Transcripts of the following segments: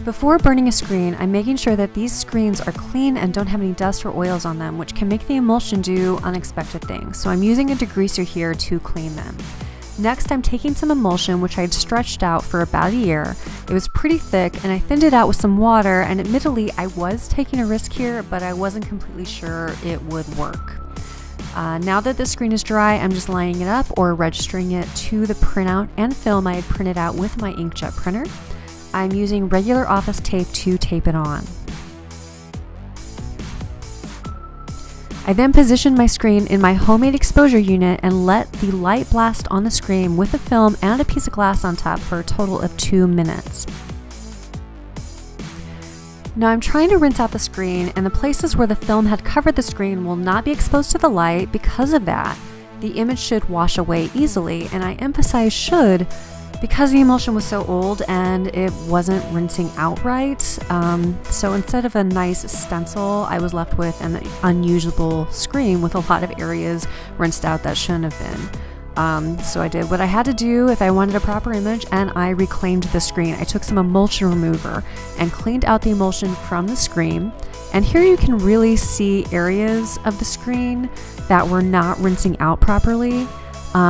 Before burning a screen, I'm making sure that these screens are clean and don't have any dust or oils on them, which can make the emulsion do unexpected things. So I'm using a degreaser here to clean them. Next, I'm taking some emulsion, which I'd stretched out for about a year. It was pretty thick, and I thinned it out with some water, and admittedly, I was taking a risk here, but I wasn't completely sure it would work. Now that the screen is dry, I'm just lining it up or registering it to the printout and film I had printed out with my inkjet printer. I'm using regular office tape to tape it on. I then positioned my screen in my homemade exposure unit and let the light blast on the screen with the film and a piece of glass on top for a total of 2 minutes. Now I'm trying to rinse out the screen, and the places where the film had covered the screen will not be exposed to the light. Because of that, the image should wash away easily, and I emphasize should because the emulsion was so old and it wasn't rinsing out right. So instead of a nice stencil, I was left with an unusable screen with a lot of areas rinsed out that shouldn't have been. So I did what I had to do if I wanted a proper image, and I reclaimed the screen. I took some emulsion remover and cleaned out the emulsion from the screen. And here you can really see areas of the screen that were not rinsing out properly.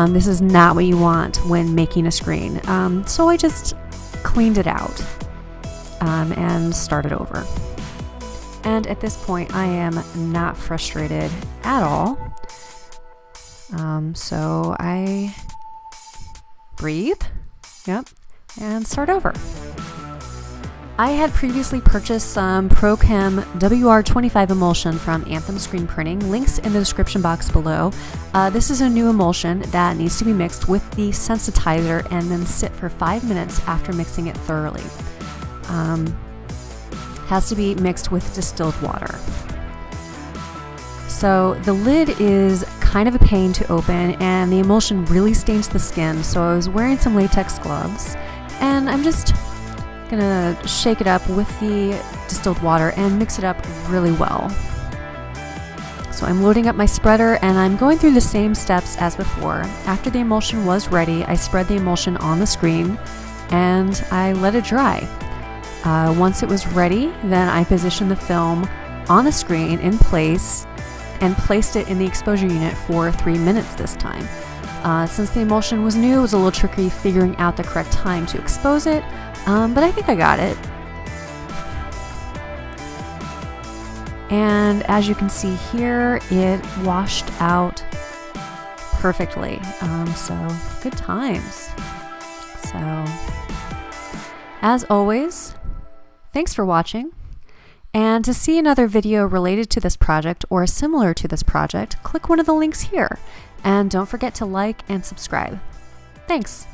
This is not what you want when making a screen. So I just cleaned it out and started over. And at this point, I am not frustrated at all. So I breathe, and start over. I had previously purchased some ProChem WR25 emulsion from Anthem Screen Printing, links in the description box below. This is a new emulsion that needs to be mixed with the sensitizer and then sit for 5 minutes after mixing it thoroughly. Has to be mixed with distilled water. So the lid is kind of a pain to open, and the emulsion really stains the skin, so I was wearing some latex gloves, and I'm just gonna shake it up with the distilled water and mix it up really well. So I'm loading up my spreader, and I'm going through the same steps as before. After the emulsion was ready, I spread the emulsion on the screen and I let it dry. Once it was ready, then I positioned the film on the screen in place and placed it in the exposure unit for 3 minutes this time. Since the emulsion was new, it was a little tricky figuring out the correct time to expose it, but I think I got it. And as you can see here, it washed out perfectly. So good times. So as always, thanks for watching. And to see another video related to this project or similar to this project, click one of the links here. And don't forget to like and subscribe. Thanks.